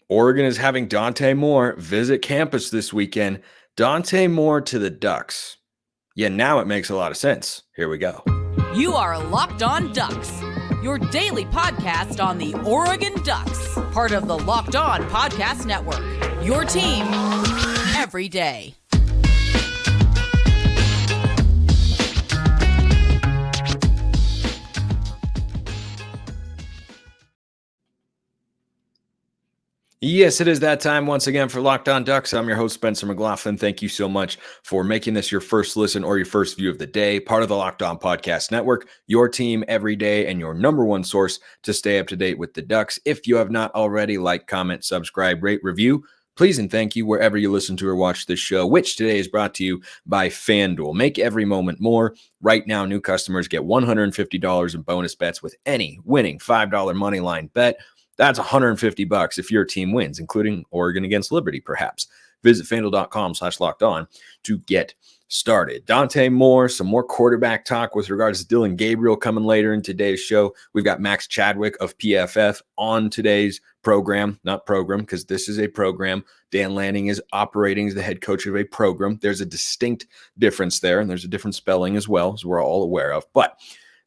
Oregon is having Dante Moore visit campus this weekend. Dante Moore to the Ducks. Yeah, now it makes a lot of sense. Here we go. You are Locked On Ducks, your daily podcast on the Oregon Ducks, part of the Locked On Podcast Network, your team every day. Yes, it is that time once again for Locked On Ducks. I'm your host, Spencer McLaughlin. Thank you so much for making this your first listen or your first view of the day, part of the Locked On Podcast Network, your team every day, and your number one source to stay up to date with the Ducks. If you have not already, like, comment, subscribe, rate, review, please and thank you wherever you listen to or watch this show, which today is brought to you by FanDuel. Make every moment more. Right now, new customers get $150 in bonus bets with any winning $5 moneyline bet. That's $150 if your team wins, including Oregon against Liberty, perhaps. Visit FanDuel.com/lockedon to get started. Dante Moore, some more quarterback talk with regards to Dillon Gabriel coming later in today's show. We've got Max Chadwick of PFF on today's program, because this is a program. Dan Lanning is operating as the head coach of a program. There's a distinct difference there, and there's a different spelling as well, as we're all aware of. But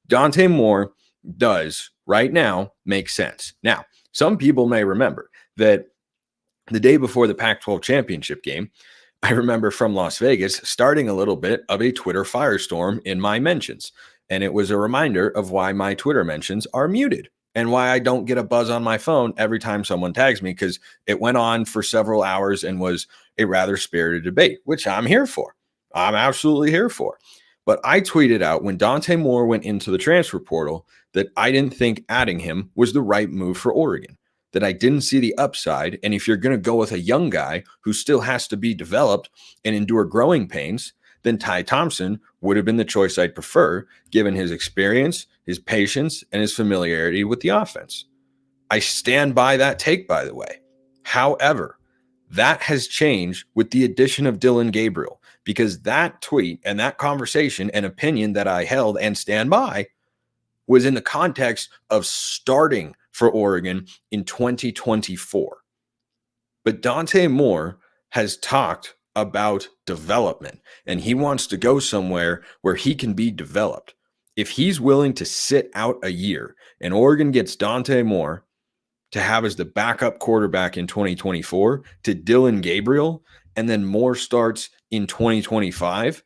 Dante Moore does right now make sense. Now, some people may remember that the day before the Pac-12 championship game, I remember from Las Vegas starting a little bit of a Twitter firestorm in my mentions. And it was a reminder of why my Twitter mentions are muted and why I don't get a buzz on my phone every time someone tags me, because it went on for several hours and was a rather spirited debate, which I'm here for. I'm absolutely here for. But I tweeted out when Dante Moore went into the transfer portal that I didn't think adding him was the right move for Oregon, that I didn't see the upside. And if you're going to go with a young guy who still has to be developed and endure growing pains, then Ty Thompson would have been the choice I'd prefer, given his experience, his patience, and his familiarity with the offense. I stand by that take, by the way. However, that has changed with the addition of Dillon Gabriel, because that tweet and that conversation and opinion that I held and stand by was in the context of starting for Oregon in 2024. But Dante Moore has talked about development, and he wants to go somewhere where he can be developed. If he's willing to sit out a year and Oregon gets Dante Moore to have as the backup quarterback in 2024 to Dillon Gabriel, and then Moore starts in 2025,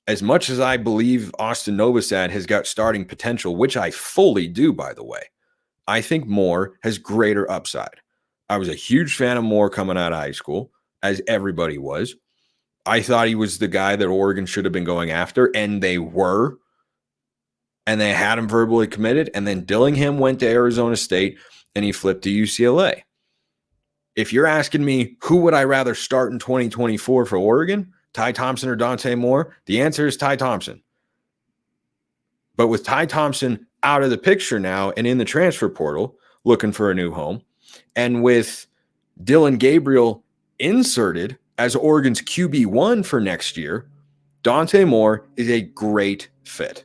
as much as I believe Austin Novosad has got starting potential, which I fully do, by the way, I think Moore has greater upside. I was a huge fan of Moore coming out of high school, as everybody was. I thought he was the guy that Oregon should have been going after, and they were. And they had him verbally committed, and then Dillingham went to Arizona State, and he flipped to UCLA. If you're asking me who would I rather start in 2024 for Oregon, Ty Thompson or Dante Moore, the answer is Ty Thompson. But with Ty Thompson out of the picture now and in the transfer portal looking for a new home, and with Dillon Gabriel inserted as Oregon's QB1 for next year, Dante Moore is a great fit.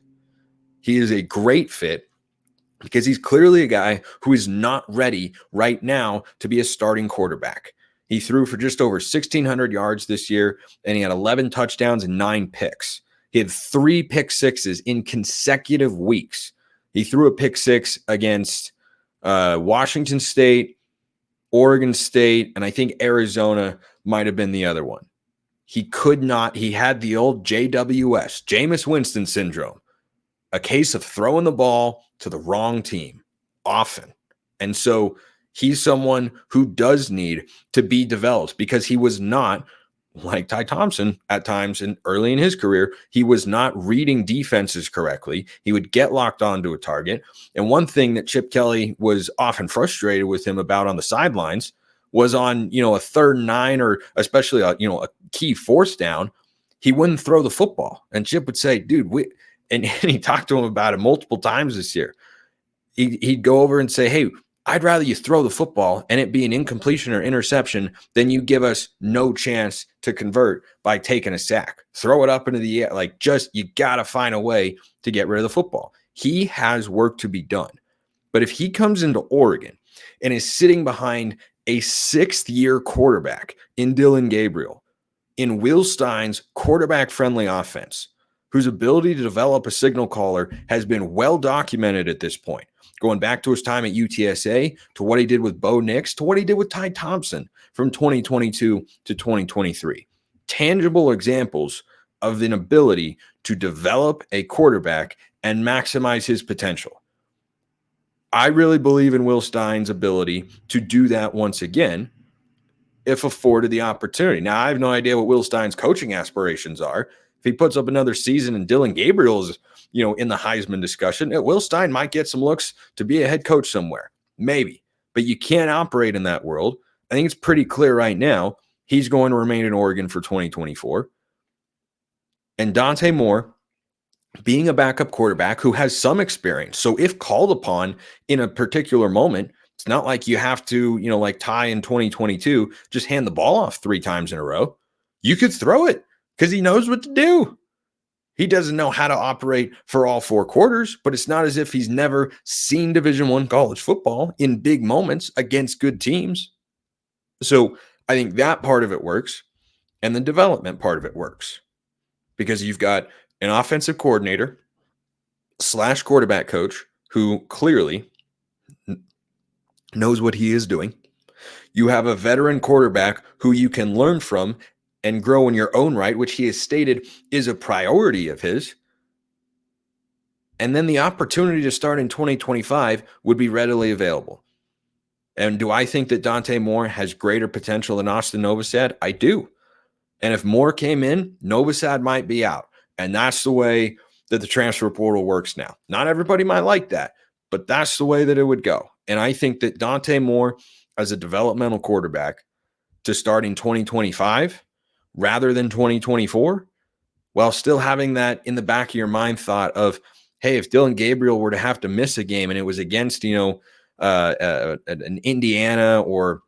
He is a great fit because he's clearly a guy who is not ready right now to be a starting quarterback. He threw for just over 1,600 yards this year, and he had 11 touchdowns and 9 picks. He had 3 pick sixes in consecutive weeks. He threw a pick six against Washington State, Oregon State, and I think Arizona might have been the other one. He had the old JWS, Jameis Winston syndrome, a case of throwing the ball to the wrong team often. And so he's someone who does need to be developed, because he was not, like Ty Thompson at times and early in his career, he was not reading defenses correctly. He would get locked onto a target. And one thing that Chip Kelly was often frustrated with him about on the sidelines was on, a 3rd and 9, or especially a key 4th down, he wouldn't throw the football. And Chip would say, dude, and he talked to him about it multiple times this year. He'd go over and say, hey, I'd rather you throw the football and it be an incompletion or interception than you give us no chance to convert by taking a sack. Throw it up into the air. You got to find a way to get rid of the football. He has work to be done. But if he comes into Oregon and is sitting behind a sixth-year quarterback in Dillon Gabriel, in Will Stein's quarterback-friendly offense, whose ability to develop a signal caller has been well documented at this point, going back to his time at UTSA, to what he did with Bo Nix, to what he did with Ty Thompson from 2022 to 2023. Tangible examples of an ability to develop a quarterback and maximize his potential. I really believe in Will Stein's ability to do that once again if afforded the opportunity. Now, I have no idea what Will Stein's coaching aspirations are. If he puts up another season and Dillon Gabriel is, in the Heisman discussion, Will Stein might get some looks to be a head coach somewhere. Maybe. But you can't operate in that world. I think it's pretty clear right now he's going to remain in Oregon for 2024. And Dante Moore, being a backup quarterback who has some experience. So if called upon in a particular moment, it's not like you have to, like Ty in 2022, just hand the ball off 3 times in a row. You could throw it because he knows what to do. He doesn't know how to operate for all 4 quarters, but it's not as if he's never seen Division I college football in big moments against good teams. So I think that part of it works, and the development part of it works, because you've got an offensive coordinator / quarterback coach who clearly knows what he is doing. You have a veteran quarterback who you can learn from and grow in your own right, which he has stated is a priority of his. And then the opportunity to start in 2025 would be readily available. And do I think that Dante Moore has greater potential than Austin Novosad? I do. And if Moore came in, Novosad might be out. And that's the way that the transfer portal works now. Not everybody might like that, but that's the way that it would go. And I think that Dante Moore, as a developmental quarterback, to start in 2025 rather than 2024, while still having that in the back of your mind thought of, hey, if Dillon Gabriel were to have to miss a game and it was against, an Indiana or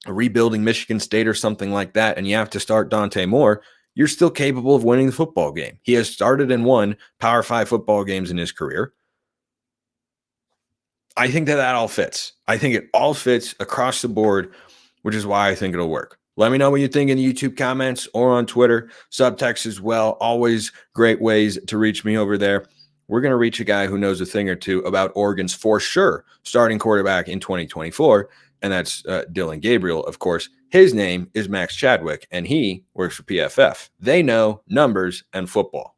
a rebuilding Michigan State or something like that, and you have to start Dante Moore, you're still capable of winning the football game. He has started and won Power 5 football games in his career. I think that all fits. I think it all fits across the board, which is why I think it'll work. Let me know what you think in the YouTube comments or on Twitter, subtext as well. Always great ways to reach me over there. We're going to reach a guy who knows a thing or two about Oregon's for sure starting quarterback in 2024, and that's Dillon Gabriel, of course. His name is Max Chadwick, and he works for PFF. They know numbers and football.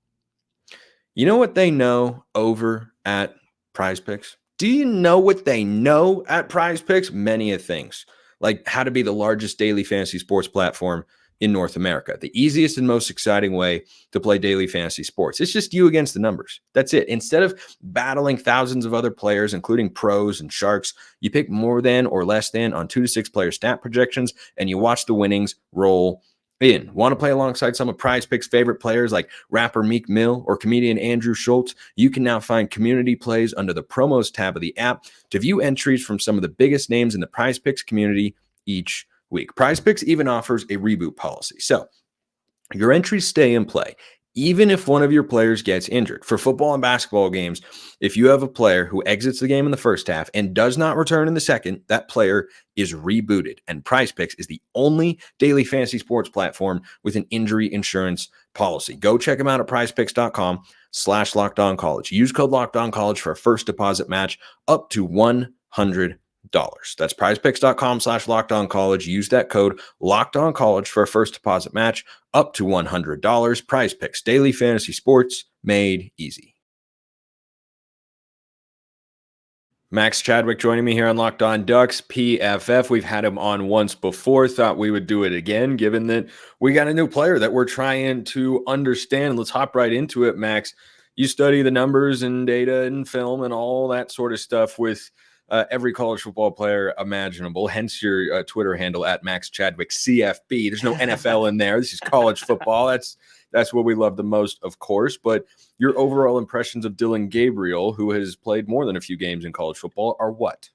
You know what they know over at Prize Picks? Do you know what they know at Prize Picks? Many of things, like how to be the largest daily fantasy sports platform in North America. The easiest and most exciting way to play daily fantasy sports. It's just you against the numbers. That's it. Instead of battling thousands of other players, including pros and sharks, you pick more than or less than on 2 to 6 player stat projections, and you watch the winnings roll in. Want to play alongside some of Prize Picks' favorite players like rapper Meek Mill or comedian Andrew Schultz? You can now find community plays under the promos tab of the app to view entries from some of the biggest names in the Prize Picks community each week. Prize Picks even offers a reboot policy. So your entries stay in play, even if one of your players gets injured. For football and basketball games, if you have a player who exits the game in the first half and does not return in the second, that player is rebooted. And Prize Picks is the only daily fantasy sports platform with an injury insurance policy. Go check them out at prizepicks.com/lockedoncollege. Use code LockedOnCollege for a first deposit match up to $100. That's prizepicks.com/lockedoncollege. Use that code LockedOnCollege for a first deposit match up to $100. Prize Picks, daily fantasy sports made easy. Max Chadwick joining me here on Locked On Ducks, PFF. We've had him on once before. Thought we would do it again, given that we got a new player that we're trying to understand. Let's hop right into it, Max. You study the numbers and data and film and all that sort of stuff with every college football player imaginable, hence your Twitter handle at Max Chadwick CFB. There's no NFL in there. This is college football. That's what we love the most, of course. But your overall impressions of Dillon Gabriel, who has played more than a few games in college football, are what?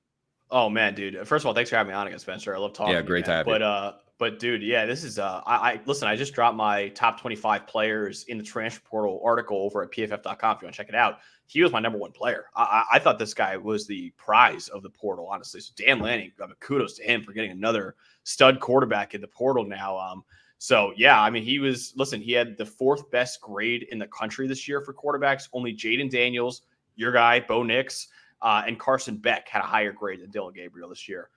Oh man, dude. First of all, thanks for having me on again, Spencer. I love talking Yeah, to you, great to man. have you. But dude, yeah, this is I listen, I just dropped my top 25 players in the transfer portal article over at pff.com if you want to check it out. He was my number one player. I thought this guy was the prize of the portal, honestly. So Dan Lanning, kudos to him for getting another stud quarterback in the portal now. So yeah, I mean, he had the fourth best grade in the country this year for quarterbacks. Only Jaden Daniels, your guy, Bo Nix, and Carson Beck had a higher grade than Dillon Gabriel this year.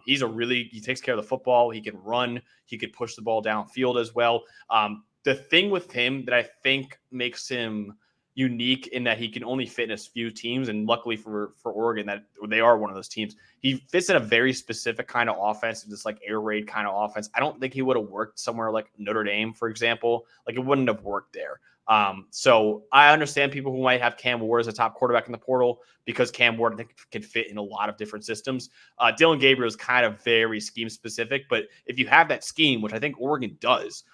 He takes care of the football. He can run. He could push the ball downfield as well. The thing with him that I think makes him unique in that he can only fit in a few teams, and luckily for Oregon that they are one of those teams, he fits in a very specific kind of offense, just like air raid kind of offense. I don't think he would have worked somewhere like Notre Dame, for example. Like it wouldn't have worked there. So I understand people who might have Cam Ward as a top quarterback in the portal because Cam Ward, I think, can fit in a lot of different systems. Dillon Gabriel is kind of very scheme specific, but if you have that scheme, which I think Oregon does,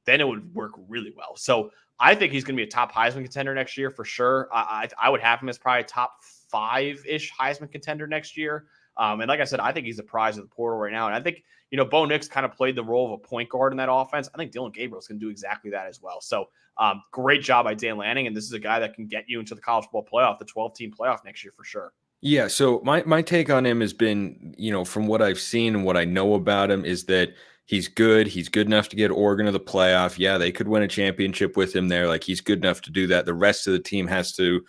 then it would work really well. So I think he's going to be a top Heisman contender next year for sure. I would have him as probably a top 5-ish Heisman contender next year. And like I said, I think he's the prize of the portal right now. And I think, Bo Nix kind of played the role of a point guard in that offense. I think Dillon Gabriel is going to do exactly that as well. So great job by Dan Lanning. And this is a guy that can get you into the college football playoff, the 12-team playoff next year for sure. Yeah, so my take on him has been, from what I've seen and what I know about him is that he's good. He's good enough to get Oregon to the playoff. Yeah, they could win a championship with him there. Like he's good enough to do that. The rest of the team has to,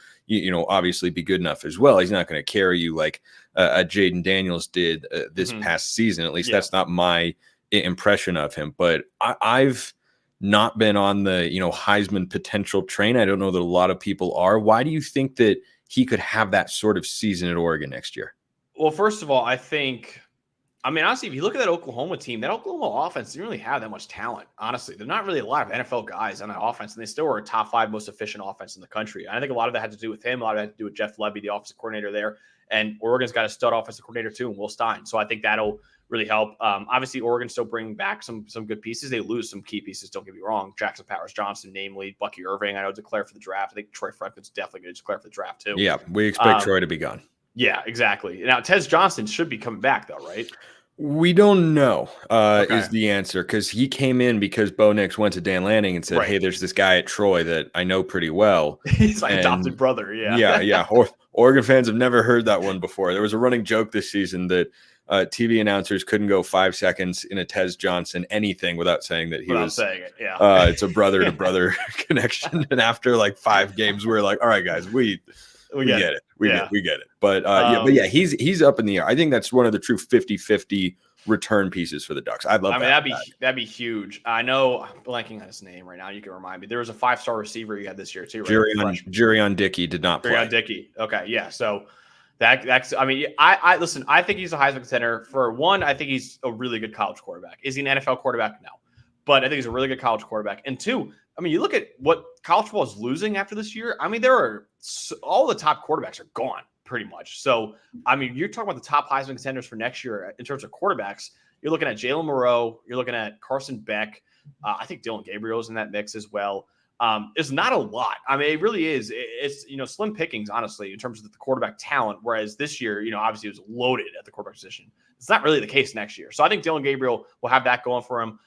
obviously be good enough as well. He's not going to carry you like Jaden Daniels did this past season. At least that's not my impression of him. But I've not been on the, Heisman potential train. I don't know that a lot of people are. Why do you think that he could have that sort of season at Oregon next year? Well, first of all, honestly, if you look at that Oklahoma team, that Oklahoma offense didn't really have that much talent. Honestly, there's not really a lot of NFL guys on that offense, and they still were a top 5 most efficient offense in the country. And I think a lot of that had to do with him. A lot of that had to do with Jeff Lebby, the offensive coordinator there. And Oregon's got a stud offensive coordinator too, and Will Stein. So I think that'll really help. Obviously, Oregon's still bringing back some good pieces. They lose some key pieces, don't get me wrong. Jackson Powers Johnson, namely Bucky Irving, I know declare for the draft. I think Troy Franklin's definitely going to declare for the draft too. Yeah, we expect Troy to be gone. Yeah, exactly. Now, Tez Johnson should be coming back though, right? We don't know is the answer, because he came in because Bo Nix went to Dan Lanning and said, hey, there's this guy at Troy that I know pretty well. He's my adopted brother. Yeah. Oregon fans have never heard that one before. There was a running joke this season that TV announcers couldn't go 5 seconds in a Tez Johnson anything without saying that saying it. Yeah. It's a brother to brother connection. And after like 5 games, we're like, all right, guys, we get it. We get it. But he's up in the air. I think that's one of the true 50-50 return pieces for the Ducks. I'd love that. That'd be huge. I know I'm blanking on his name right now. You can remind me. There was a 5-star receiver you had this year too, right? Jurion Dickey did not play. Jurion Dickey. Okay. Yeah. So that's, I listen, I think he's a Heisman contender. For one, I think he's a really good college quarterback. Is he an NFL quarterback? No. But I think he's a really good college quarterback. And two, you look at what college football is losing after this year. All the top quarterbacks are gone pretty much. So, you're talking about the top Heisman contenders for next year in terms of quarterbacks. You're looking at Jalen Moreau. You're looking at Carson Beck. I think Dillon Gabriel is in that mix as well. It's not a lot. It really is. It's, slim pickings, honestly, in terms of the quarterback talent. Whereas this year, obviously it was loaded at the quarterback position. It's not really the case next year. So I think Dillon Gabriel will have that going for him.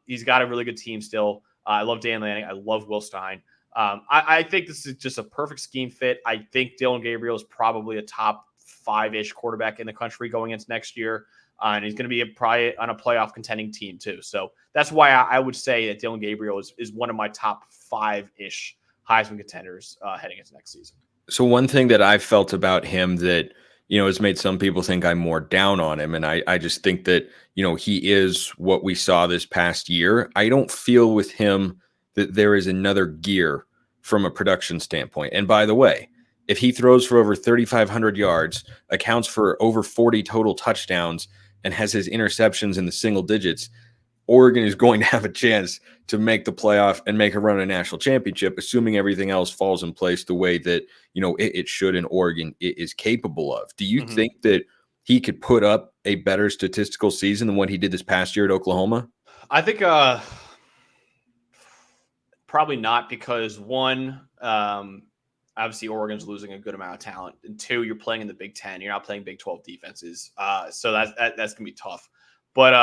He's got a really good team still. I love Dan Lanning. I love Will Stein. I think this is just a perfect scheme fit. I think Dillon Gabriel is probably a top 5-ish quarterback in the country going into next year. And he's going to be probably on a playoff contending team too. So that's why I would say that Dillon Gabriel is one of my top 5-ish Heisman contenders heading into next season. So one thing that I've felt about him that, has made some people think I'm more down on him. And I just think that, he is what we saw this past year. I don't feel with him that there is another gear from a production standpoint. And by the way, if he throws for over 3,500 yards, accounts for over 40 total touchdowns, and has his interceptions in the single digits, Oregon is going to have a chance to make the playoff and make a run at a national championship, assuming everything else falls in place the way that, it should and Oregon is capable of. Do you think that he could put up a better statistical season than what he did this past year at Oklahoma? I think probably not, because one, obviously Oregon's losing a good amount of talent. And 2, you're playing in the Big Ten. You're not playing Big 12 defenses. So that's gonna be tough. But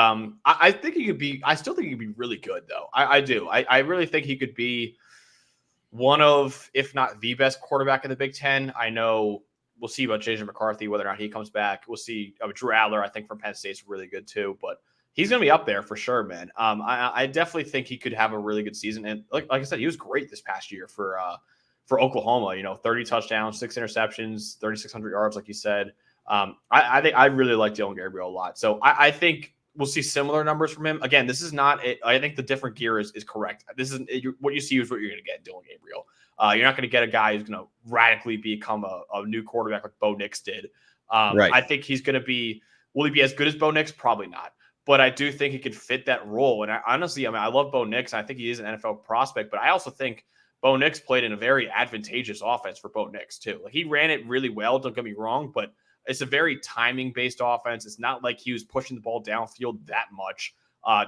I think he could be. I still think he could be really good, though. I do. I really think he could be one of, if not the best quarterback in the Big Ten. I know we'll see about JJ McCarthy, whether or not he comes back. We'll see. Drew Adler, I think, from Penn State's really good too. But he's going to be up there for sure, man. I definitely think he could have a really good season. And like I said, he was great this past year for Oklahoma. 30 touchdowns, 6 interceptions, 3,600 yards, like you said. I think I really like Dillon Gabriel a lot. So I think we'll see similar numbers from him. Again, this is not it. I think the different gear is correct. This is what you see is what you're going to get in Dillon Gabriel. You're not going to get a guy who's going to radically become a new quarterback like Bo Nix did. Right. I think he's going to be – will he be as good as Bo Nix? Probably not. But I do think he could fit that role. And honestly, I love Bo Nix. I think he is an NFL prospect. But I also think Bo Nix played in a very advantageous offense for Bo Nix too. Like, he ran it really well, don't get me wrong, but it's a very timing-based offense. It's not like he was pushing the ball downfield that much.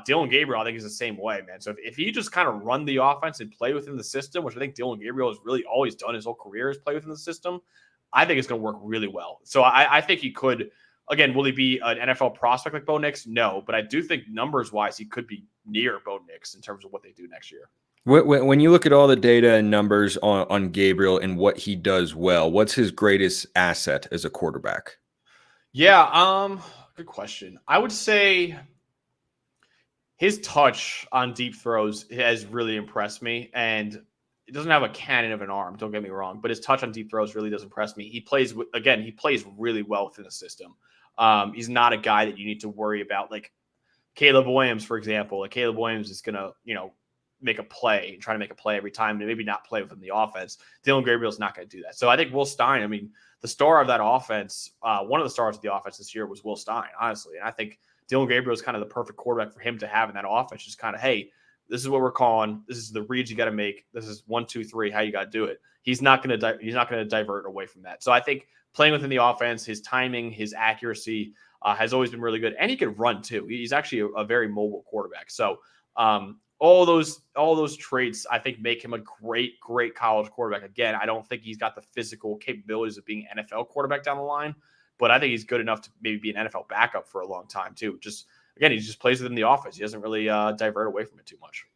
Dillon Gabriel, I think, is the same way, man. So if he just kind of run the offense and play within the system, which I think Dillon Gabriel has really always done his whole career, is play within the system, I think it's going to work really well. So I think he could – again, will he be an NFL prospect like Bo Nix? No, but I do think numbers-wise he could be near Bo Nix in terms of what they do next year. When you look at all the data and numbers on Gabriel and what he does well, what's his greatest asset as a quarterback? Yeah, good question. I would say his touch on deep throws has really impressed me, and it doesn't have a cannon of an arm, don't get me wrong, but his touch on deep throws really does impress me. He plays really well within the system. He's not a guy that you need to worry about, like Caleb Williams, for example. Like, Caleb Williams is going to, make a play and try to make a play every time and maybe not play within the offense. Dillon Gabriel's not going to do that. So I think Will Stein, the star of that offense, one of the stars of the offense this year was Will Stein, honestly. And I think Dillon Gabriel is kind of the perfect quarterback for him to have in that offense. Just kind of, hey, this is what we're calling. This is the reads you got to make. This is 1, 2, 3, how you got to do it. He's not going to divert away from that. So I think playing within the offense, his timing, his accuracy has always been really good. And he can run too. He's actually a very mobile quarterback. So, all those traits, I think, make him a great college quarterback. Again, I don't think he's got the physical capabilities of being an NFL quarterback down the line, but I think he's good enough to maybe be an NFL backup for a long time too. He just plays within the offense. He doesn't really divert away from it too much.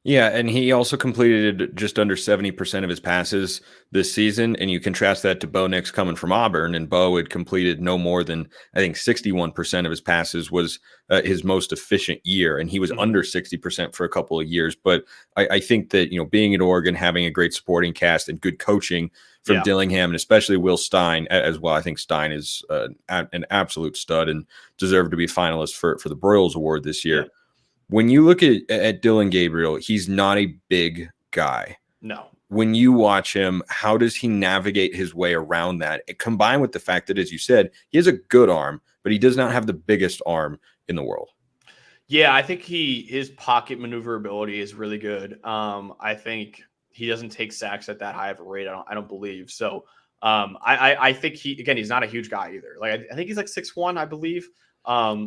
Yeah, and he also completed just under 70% of his passes this season, and you contrast that to Bo Nix coming from Auburn, and Bo had completed no more than, I think, 61% of his passes was his most efficient year, and he was under 60% for a couple of years. But I think that, being at Oregon, having a great supporting cast and good coaching from Dillingham, and especially Will Stein as well, I think Stein is an absolute stud and deserved to be a finalist for the Broyles Award this year. Yeah. When you look at Dillon Gabriel, he's not a big guy. No. When you watch him, how does he navigate his way around that? Combined with the fact that, as you said, he has a good arm, but he does not have the biggest arm in the world. Yeah, I think his pocket maneuverability is really good. I think he doesn't take sacks at that high of a rate. I don't believe so. I think he's not a huge guy either. Like, I think he's like 6'1", I believe.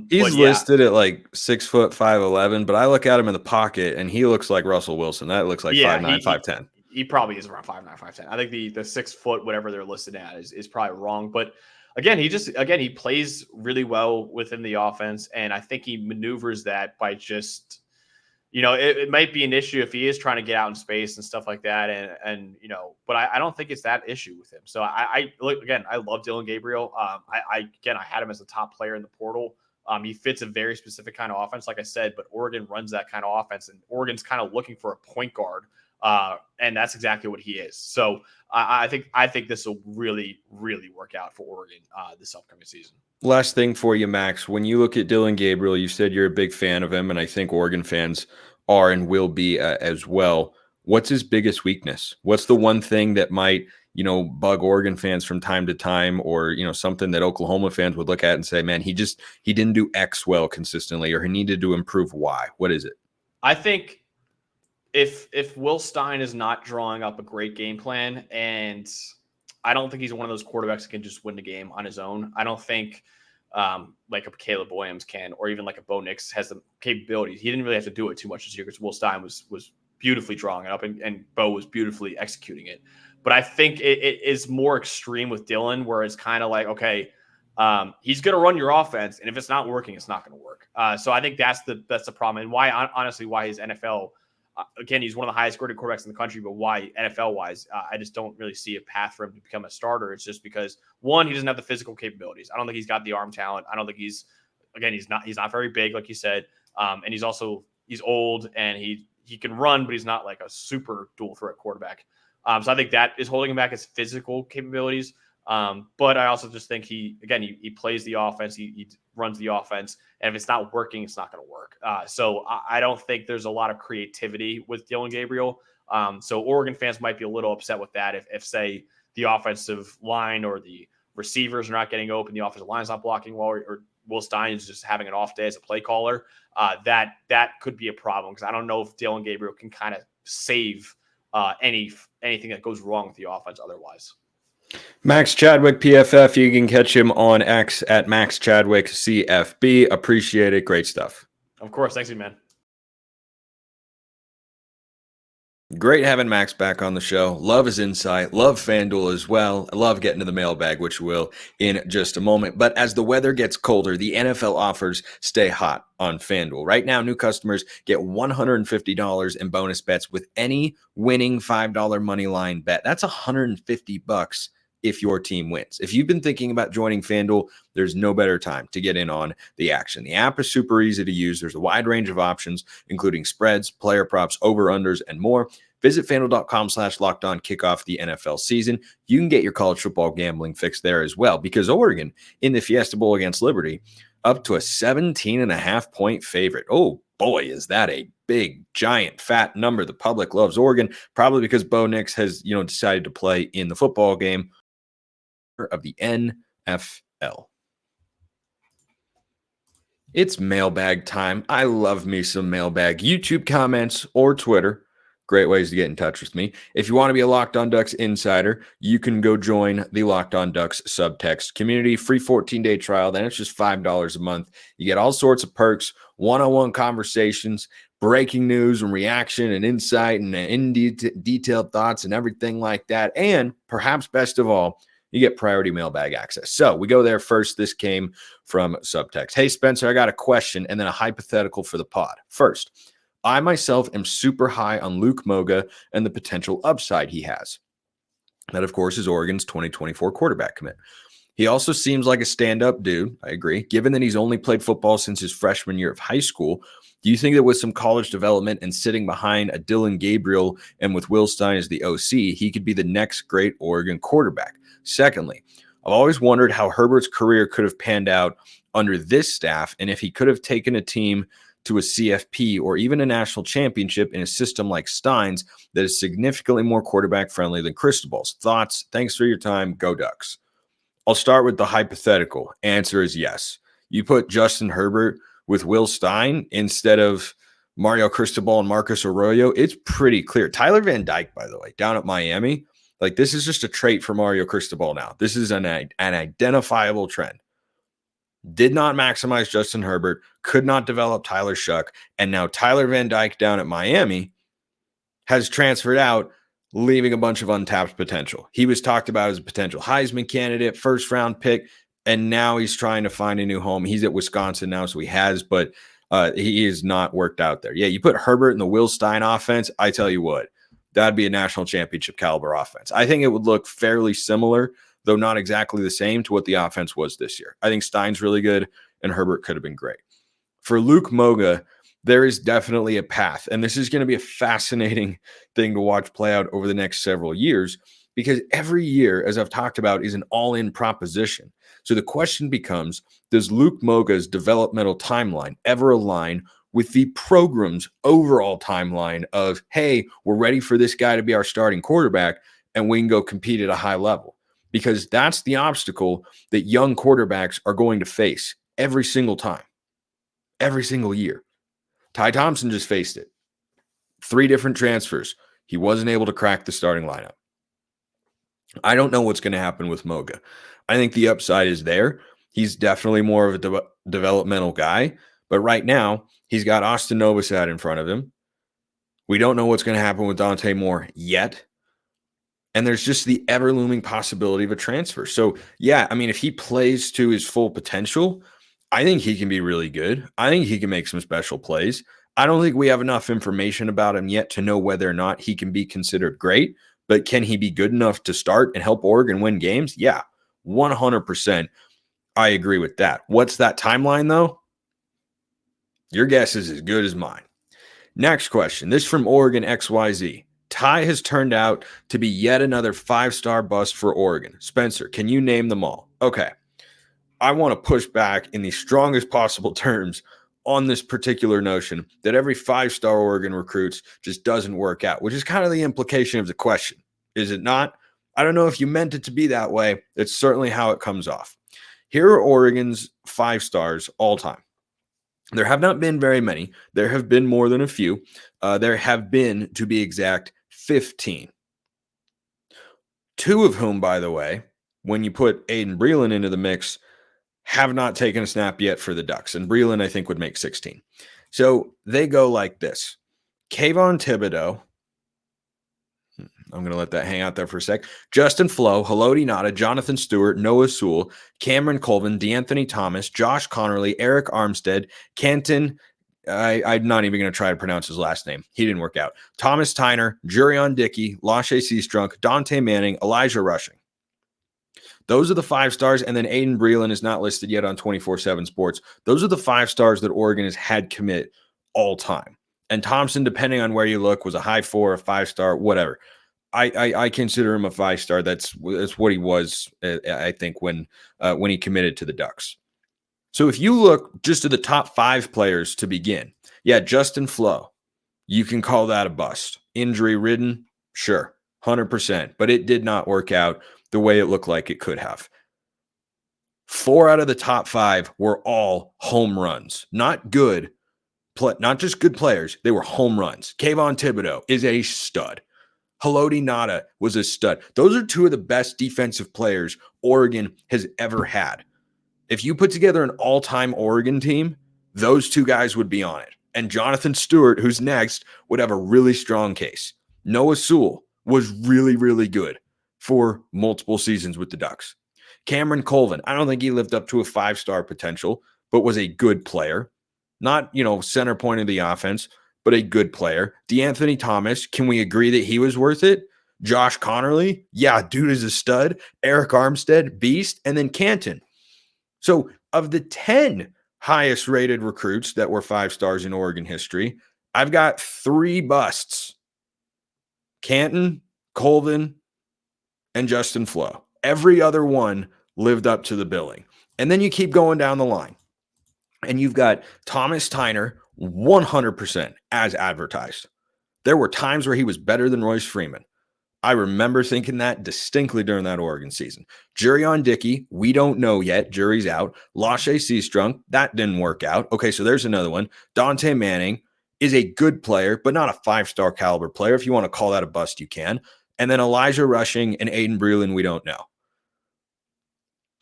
He's listed at like 6 foot 5'11", but I look at him in the pocket and he looks like Russell Wilson. That looks like 5'9", 5'10". He probably is around 5'9", 5'10". I think the 6 foot whatever they're listed at is probably wrong. But again, he plays really well within the offense, and I think he maneuvers that by just it might be an issue if he is trying to get out in space and stuff like that, and but I don't think it's that issue with him. So I love Dillon Gabriel. I had him as a top player in the portal. He fits a very specific kind of offense, like I said, but Oregon runs that kind of offense, and Oregon's kind of looking for a point guard, and that's exactly what he is. So I think this will really, really work out for Oregon this upcoming season. Last thing for you, Max. When you look at Dillon Gabriel, you said you're a big fan of him, and I think Oregon fans are and will be as well. What's his biggest weakness? What's the one thing that might, bug Oregon fans from time to time, or, something that Oklahoma fans would look at and say, man, he didn't do X well consistently, or he needed to improve Y? What is it? I think if Will Stein is not drawing up a great game plan, and I don't think he's one of those quarterbacks that can just win the game on his own. I don't think like a Caleb Williams can, or even like a Bo Nix has the capabilities. He didn't really have to do it too much this year because Will Stein was beautifully drawing it up, and Bo was beautifully executing it. But I think it is more extreme with Dillon, where it's kind of like, okay, he's going to run your offense, and if it's not working, it's not going to work. So I think that's the problem, and why honestly why his NFL. Again, he's one of the highest graded quarterbacks in the country, but why NFL-wise, I just don't really see a path for him to become a starter. It's just because, one, he doesn't have the physical capabilities. I don't think he's got the arm talent. I don't think he's not very big, like you said, and he's old and he can run, but he's not like a super dual threat quarterback. So I think that is holding him back, his physical capabilities. But I also just think he plays the offense, he runs the offense, and if it's not working, it's not going to work. So I don't think there's a lot of creativity with Dillon Gabriel. So Oregon fans might be a little upset with that if say the offensive line or the receivers are not getting open, the offensive line's not blocking well, or Will Stein is just having an off day as a play caller. That could be a problem, because I don't know if Dillon Gabriel can kind of save anything that goes wrong with the offense otherwise. Max Chadwick, PFF. You can catch him on X at Max Chadwick, CFB. Appreciate it. Great stuff. Of course. Thanks, man. Great having Max back on the show. Love his insight. Love FanDuel as well. I love getting to the mailbag, which we'll in just a moment. But as the weather gets colder, the NFL offers stay hot on FanDuel. Right now, new customers get $150 in bonus bets with any winning $5 money line bet. That's $150 if your team wins. If you've been thinking about joining FanDuel, there's no better time to get in on the action. The app is super easy to use. There's a wide range of options, including spreads, player props, over-unders, and more. Visit FanDuel.com/lockedon, kick off the NFL season. You can get your college football gambling fix there as well, because Oregon in the Fiesta Bowl against Liberty, up to a 17.5-point favorite. Oh boy, is that a big, giant, fat number. The public loves Oregon, probably because Bo Nix has, decided to play in the football game of the NFL. It's mailbag time. I love me some mailbag. YouTube comments or Twitter. Great ways to get in touch with me. If you want to be a Locked On Ducks insider, you can go join the Locked On Ducks subtext community. Free 14-day trial. Then it's just $5 a month. You get all sorts of perks, one-on-one conversations, breaking news and reaction and insight and detailed thoughts and everything like that. And perhaps best of all, you get priority mailbag access. So we go there first. This came from subtext. Hey, Spencer, I got a question and then a hypothetical for the pod. First, I myself am super high on Luke Moga and the potential upside he has. That, of course, is Oregon's 2024 quarterback commit. He also seems like a stand-up dude. I agree. Given that he's only played football since his freshman year of high school, do you think that with some college development and sitting behind a Dillon Gabriel and with Will Stein as the OC, he could be the next great Oregon quarterback? Secondly, I've always wondered how Herbert's career could have panned out under this staff and if he could have taken a team to a CFP or even a national championship in a system like Stein's that is significantly more quarterback friendly than Cristobal's. Thoughts? Thanks for your time. Go Ducks. I'll start with the hypothetical. Answer is yes. You put Justin Herbert with Will Stein instead of Mario Cristobal and Marcus Arroyo. It's pretty clear. Tyler Van Dyke, by the way, down at Miami, like this is just a trait for Mario Cristobal now. This is an identifiable trend. Did not maximize Justin Herbert, could not develop Tyler Shuck, and now Tyler Van Dyke down at Miami has transferred out, leaving a bunch of untapped potential. He was talked about as a potential Heisman candidate, first-round pick, and now he's trying to find a new home. He's at Wisconsin now, so he has, but he is not worked out there. Yeah, you put Herbert in the Will Stein offense, I tell you what, that'd be a national championship caliber offense. I think it would look fairly similar, though not exactly the same, to what the offense was this year. I think Stein's really good, and Herbert could have been great. For Luke Moga, there is definitely a path, and this is going to be a fascinating thing to watch play out over the next several years, because every year, as I've talked about, is an all-in proposition. So the question becomes, does Luke Moga's developmental timeline ever align with the program's overall timeline of, hey, we're ready for this guy to be our starting quarterback, and we can go compete at a high level? Because that's the obstacle that young quarterbacks are going to face every single time, every single year. Ty Thompson just faced it. 3 different transfers. He wasn't able to crack the starting lineup. I don't know what's going to happen with Moga. I think the upside is there. He's definitely more of a developmental guy. But right now, he's got Austin Novosad in front of him. We don't know what's going to happen with Dante Moore yet. And there's just the ever looming possibility of a transfer. So, yeah, I mean, if he plays to his full potential, I think he can be really good. I think he can make some special plays. I don't think we have enough information about him yet to know whether or not he can be considered great, but can he be good enough to start and help Oregon win games? Yeah, 100%. I agree with that. What's that timeline, though? Your guess is as good as mine. Next question. This from Oregon XYZ. Ty has turned out to be yet another 5-star bust for Oregon. Spencer, can you name them all? Okay. I want to push back in the strongest possible terms on this particular notion that every 5-star Oregon recruits just doesn't work out, which is kind of the implication of the question. Is it not? I don't know if you meant it to be that way. It's certainly how it comes off. Here are Oregon's 5 stars all time. There have not been very many. There have been more than a few. There have been, to be exact, 15. 2 of whom, by the way, when you put Aiden Breland into the mix, have not taken a snap yet for the Ducks. And Breland, I think, would make 16. So they go like this. Kayvon Thibodeau. I'm going to let that hang out there for a sec. Justin Flo, Haloti Ngata, Jonathan Stewart, Noah Sewell, Cameron Colvin, DeAnthony Thomas, Josh Connerly, Eric Armstead, Canton. I'm not even going to try to pronounce his last name. He didn't work out. Thomas Tyner, Jurion Dickey, Lashe Seastrunk, Dante Manning, Elijah Rushing. Those are the 5 stars. And then Aiden Breland is not listed yet on 24/7 Sports. Those are the 5 stars that Oregon has had commit all time. And Thompson, depending on where you look, was a high 4, a 5-star, whatever. I consider him a 5-star. That's what he was, I think, when he committed to the Ducks. So if you look just at the top 5 players to begin, yeah, Justin Flo, you can call that a bust. Injury-ridden, sure, 100%. But it did not work out the way it looked like it could have. 4 out of the top 5 were all home runs. Not good, not just good players. They were home runs. Kayvon Thibodeau is a stud. Haloti Ngata was a stud. Those are 2 of the best defensive players Oregon has ever had. If you put together an all-time Oregon team, those 2 guys would be on it. And Jonathan Stewart, who's next, would have a really strong case. Noah Sewell was really, really good for multiple seasons with the Ducks. Cameron Colvin, I don't think he lived up to a 5-star potential, but was a good player. Not, center point of the offense, but a good player. DeAnthony Thomas, can we agree that he was worth it? Josh Connerly, yeah, dude is a stud. Eric Armstead, beast. And then Canton. So of the 10 highest rated recruits that were 5 stars in Oregon history, I've got 3 busts. Canton, Colvin, and Justin Flo. Every other one lived up to the billing. And then you keep going down the line. And you've got Thomas Tyner, 100% as advertised. There were times where he was better than Royce Freeman. I remember thinking that distinctly during that Oregon season. Jurion Dickey, we don't know yet. Jury's out. Lashe Seastrunk, that didn't work out. Okay, so there's another one. Dante Manning is a good player, but not a 5-star caliber player. If you want to call that a bust, you can. And then Elijah Rushing and Aiden Breland, we don't know.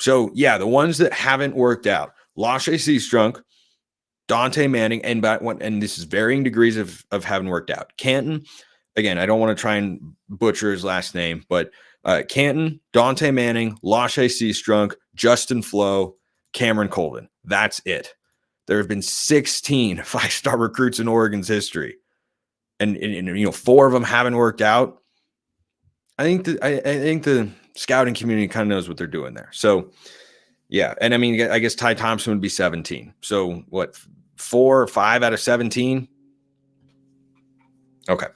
So, yeah, the ones that haven't worked out. Lashe Seastrunk, Dante Manning, and this is varying degrees of having worked out. Canton, again, I don't want to try and butcher his last name, but Canton, Dante Manning, Lashe Seastrunk, Justin Flo, Cameron Colvin. That's it. There have been 16 5-star recruits in Oregon's history, and 4 of them haven't worked out. I think the scouting community kind of knows what they're doing there. So, yeah, and I mean, I guess Ty Thompson would be 17. So what? 4 or 5 out of 17? Okay.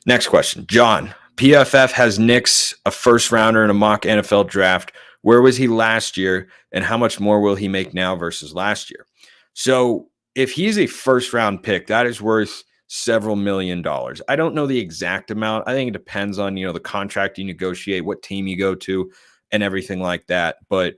Next question. John, PFF has Nix a 1st rounder in a mock NFL draft. Where was he last year, and how much more will he make now versus last year? So if he's a 1st round pick, that is worth several $1 million. I don't know the exact amount. I think it depends on, the contract you negotiate, what team you go to, and everything like that. But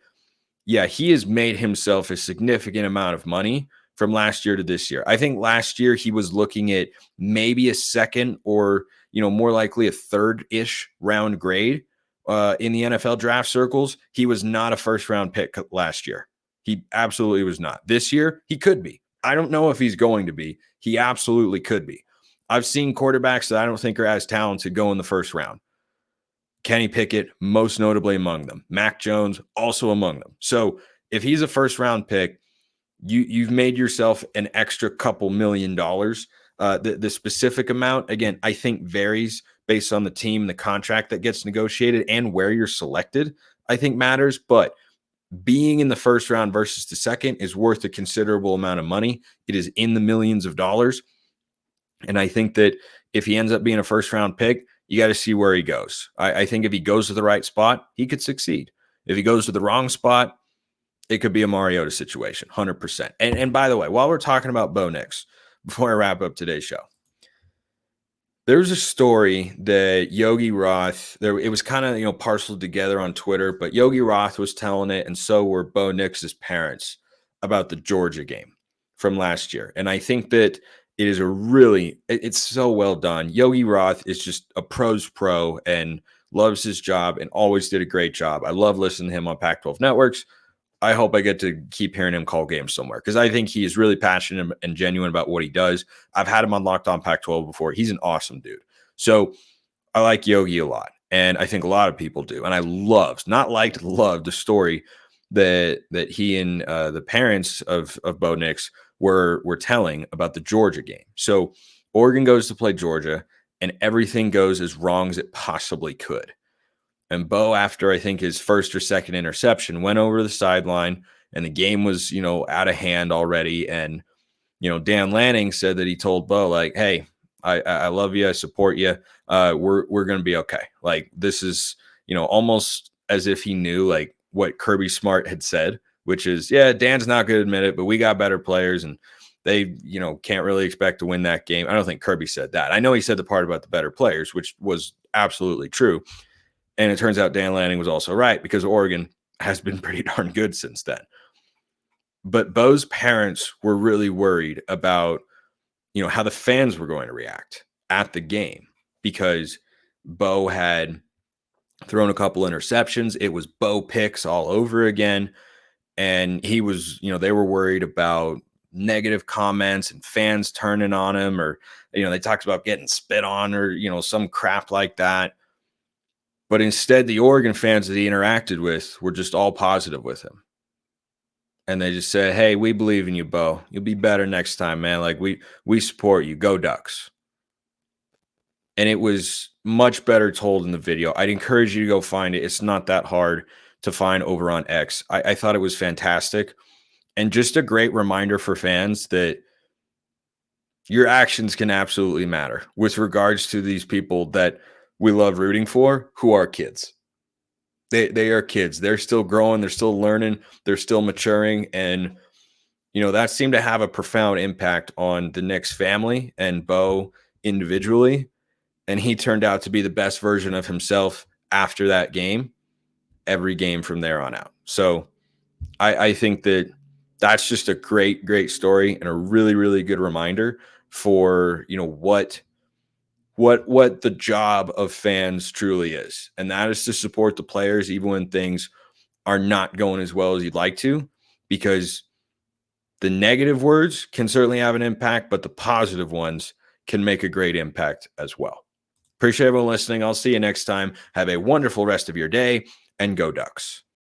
yeah, he has made himself a significant amount of money from last year to this year. I think last year he was looking at maybe a 2nd or, more likely a 3rd-ish round grade in the NFL draft circles. He was not a 1st round pick last year. He absolutely was not. This year, he could be. I don't know if he's going to be. He absolutely could be. I've seen quarterbacks that I don't think are as talented go in the 1st round. Kenny Pickett, most notably among them. Mac Jones, also among them. So if he's a first-round pick, you've made yourself an extra couple $1 million. The specific amount, again, I think varies based on the team, the contract that gets negotiated, and where you're selected, I think matters. But being in the first round versus the second is worth a considerable amount of money. It is in the millions of dollars. And I think that if he ends up being a first round pick, you got to see where he goes. I think if he goes to the right spot, he could succeed. If he goes to the wrong spot, it could be a Mariota situation, 100%. And by the way, while we're talking about Bo Nix, before I wrap up today's show, there's a story that Yogi Roth, it was kind of, parceled together on Twitter, but Yogi Roth was telling it, and so were Bo Nix's parents, about the Georgia game from last year. And I think that it is it's so well done. Yogi Roth is just a pro's pro and loves his job and always did a great job. I love listening to him on Pac-12 networks. I hope I get to keep hearing him call games somewhere because I think he is really passionate and genuine about what he does. I've had him on Locked On Pac-12 before. He's an awesome dude. So I like Yogi a lot, and I think a lot of people do. And I loved the story that he and the parents of Bo Nix were telling about the Georgia game. So Oregon goes to play Georgia, and everything goes as wrong as it possibly could. And Bo, after I think his first or second interception, went over the sideline, and the game was, out of hand already. And, Dan Lanning said that he told Bo, like, hey, I love you. I support you. We're going to be okay. Like, this is, almost as if he knew, like, what Kirby Smart had said, which is, yeah, Dan's not going to admit it, but we got better players, and they, can't really expect to win that game. I don't think Kirby said that. I know he said the part about the better players, which was absolutely true. And it turns out Dan Lanning was also right because Oregon has been pretty darn good since then. But Bo's parents were really worried about, how the fans were going to react at the game because Bo had thrown a couple interceptions. It was Bo picks all over again. And he was, they were worried about negative comments and fans turning on him, or, they talked about getting spit on or, some crap like that. But instead, the Oregon fans that he interacted with were just all positive with him. And they just said, hey, we believe in you, Bo. You'll be better next time, man. Like, we support you. Go Ducks. And it was much better told in the video. I'd encourage you to go find it. It's not that hard to find over on X. I thought it was fantastic. And just a great reminder for fans that your actions can absolutely matter with regards to these people that we love rooting for, who are kids. They are kids. They're still growing. They're still learning. They're still maturing. And, that seemed to have a profound impact on the Knicks family and Bo individually. And he turned out to be the best version of himself after that game, every game from there on out. So I think that that's just a great, great story and a really, really good reminder for, what the job of fans truly is. And that is to support the players even when things are not going as well as you'd like to, because the negative words can certainly have an impact, but the positive ones can make a great impact as well. Appreciate everyone listening. I'll see you next time. Have a wonderful rest of your day, and go Ducks.